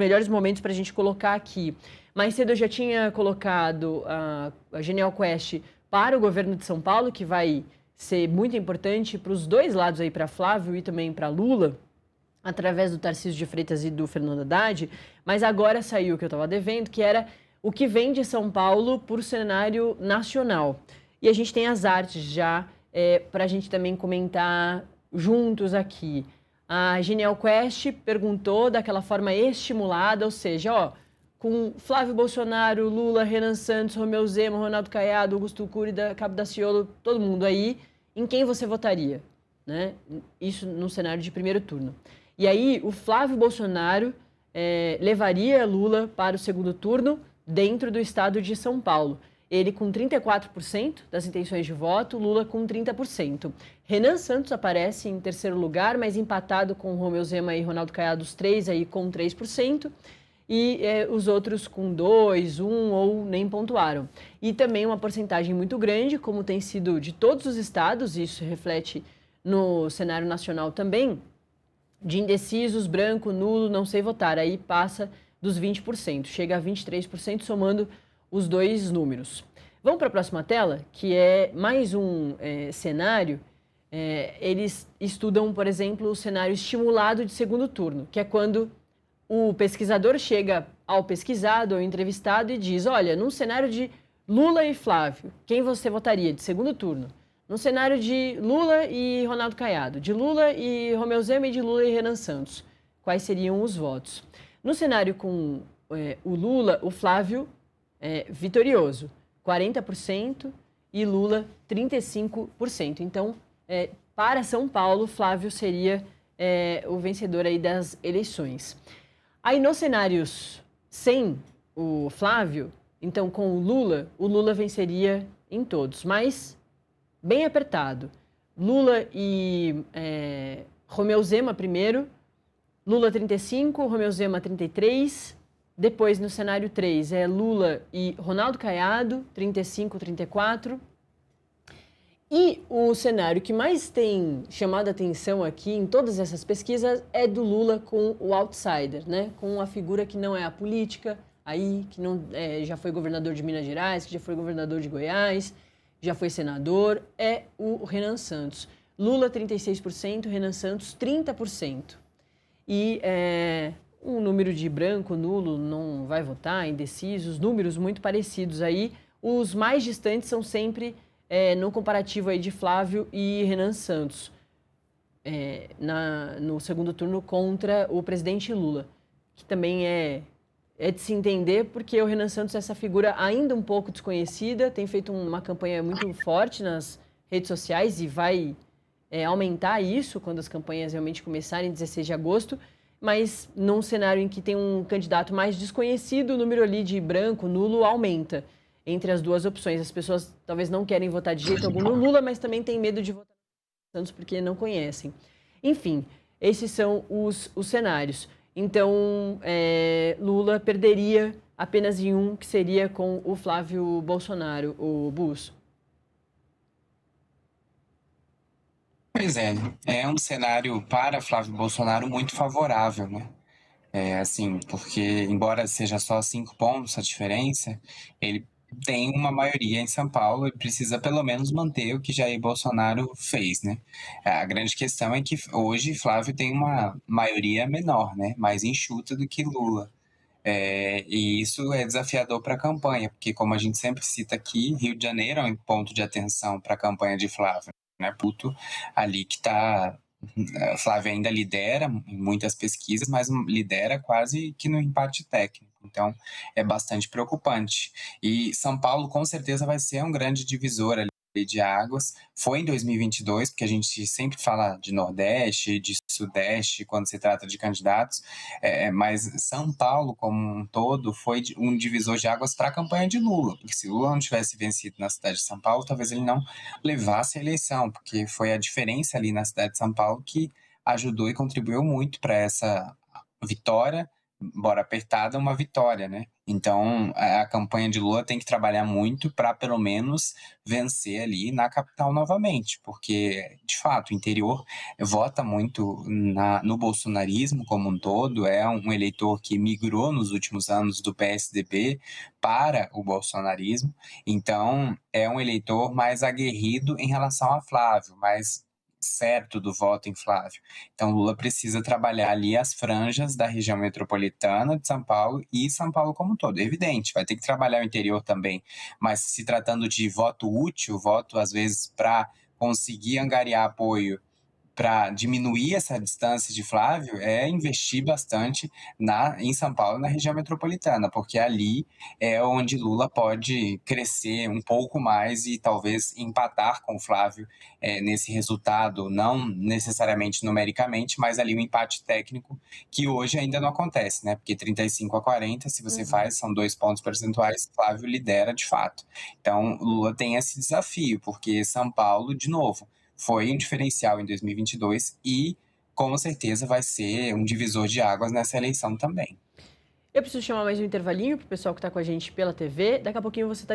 melhores momentos para a gente colocar aqui. Mais cedo eu já tinha colocado a Genial Quest para o governo de São Paulo, que vai ser muito importante para os dois lados aí, para Flávio e também para Lula, através do Tarcísio de Freitas e do Fernando Haddad, mas agora saiu o que eu estava devendo, que era o que vem de São Paulo por cenário nacional. E a gente tem as artes já para a gente também comentar juntos aqui. A Genial Quest perguntou daquela forma estimulada, ou seja, ó, com Flávio Bolsonaro, Lula, Renan Santos, Romeu Zema, Ronaldo Caiado, Augusto Cury, Cabo Daciolo, todo mundo aí, em quem você votaria? Né? Isso no cenário de primeiro turno. E aí, o Flávio Bolsonaro levaria Lula para o segundo turno dentro do estado de São Paulo. Ele com 34% das intenções de voto, Lula com 30%. Renan Santos aparece em terceiro lugar, mas empatado com Romeu Zema e Ronaldo Caiado, os três aí com 3%. E os outros com 2%, 1% ou nem pontuaram. E também uma porcentagem muito grande, como tem sido de todos os estados, e isso reflete no cenário nacional também, de indecisos, branco, nulo, não sei votar. Aí passa dos 20%, chega a 23%, somando os dois números. Vamos para a próxima tela, que é mais um cenário. Eles estudam, por exemplo, o cenário estimulado de segundo turno, que é quando o pesquisador chega ao pesquisado ou entrevistado e diz, olha, num cenário de Lula e Flávio, quem você votaria de segundo turno? No cenário de Lula e Ronaldo Caiado, de Lula e Romeu Zema e de Lula e Renan Santos, quais seriam os votos? No cenário com o Lula, o Flávio vitorioso, 40% e Lula 35%. Então, para São Paulo, Flávio seria o vencedor aí das eleições. Aí nos cenários sem o Flávio, então com o Lula venceria em todos, mas bem apertado. Lula e Romeu Zema primeiro, Lula 35%, Romeu Zema 33%. Depois, no cenário 3, Lula e Ronaldo Caiado, 35%, 34%. E o cenário que mais tem chamado a atenção aqui em todas essas pesquisas é do Lula com o outsider, né? Com a figura que não é a política, aí, que não, já foi governador de Minas Gerais, que já foi governador de Goiás, já foi senador, é o Renan Santos. Lula, 36%, Renan Santos, 30%. E um número de branco, nulo, não vai votar, indecisos, números muito parecidos aí. Os mais distantes são sempre no comparativo aí de Flávio e Renan Santos, no segundo turno contra o presidente Lula, que também é de se entender, porque o Renan Santos é essa figura ainda um pouco desconhecida, tem feito uma campanha muito forte nas redes sociais e vai aumentar isso quando as campanhas realmente começarem em 16 de agosto, mas num cenário em que tem um candidato mais desconhecido, o número ali de branco, nulo, aumenta entre as duas opções. As pessoas talvez não querem votar de jeito algum no Lula, mas também têm medo de votar no Santos porque não conhecem. Enfim, esses são os cenários. Então, Lula perderia apenas em um, que seria com o Flávio Bolsonaro, o Bus. Pois é um cenário para Flávio Bolsonaro muito favorável, né? Assim, porque embora seja só 5 pontos a diferença, ele tem uma maioria em São Paulo e precisa pelo menos manter o que Jair Bolsonaro fez, né? A grande questão é que hoje Flávio tem uma maioria menor, né? Mais enxuta do que Lula. E isso é desafiador para a campanha, porque como a gente sempre cita aqui, Rio de Janeiro é um ponto de atenção para a campanha de Flávio, né? Puto ali que está Flávio ainda lidera em muitas pesquisas, mas lidera quase que no empate técnico. Então, é bastante preocupante. E São Paulo, com certeza, vai ser um grande divisor ali de águas. Foi em 2022, porque a gente sempre fala de Nordeste, de Sudeste, quando se trata de candidatos, mas São Paulo, como um todo, foi um divisor de águas para a campanha de Lula, porque se Lula não tivesse vencido na cidade de São Paulo, talvez ele não levasse a eleição, porque foi a diferença ali na cidade de São Paulo que ajudou e contribuiu muito para essa vitória embora apertada, uma vitória, né? Então, a campanha de Lula tem que trabalhar muito para, pelo menos, vencer ali na capital novamente, porque, de fato, o interior vota muito no bolsonarismo como um todo, é um eleitor que migrou nos últimos anos do PSDB para o bolsonarismo, então é um eleitor mais aguerrido em relação a Flávio, mais certo do voto em Flávio. Então, Lula precisa trabalhar ali as franjas da região metropolitana de São Paulo e São Paulo como um todo. É evidente, vai ter que trabalhar o interior também, mas se tratando de voto útil, voto às vezes para conseguir angariar apoio para diminuir essa distância de Flávio é investir bastante em São Paulo, na região metropolitana, porque ali é onde Lula pode crescer um pouco mais e talvez empatar com Flávio nesse resultado, não necessariamente numericamente, mas ali um empate técnico que hoje ainda não acontece, né? Porque 35-40, se você faz, são 2 pontos percentuais, Flávio lidera de fato. Então, Lula tem esse desafio, porque São Paulo, de novo, foi um diferencial em 2022 e, com certeza, vai ser um divisor de águas nessa eleição também. Eu preciso chamar mais um intervalinho para o pessoal que está com a gente pela TV. Daqui a pouquinho você está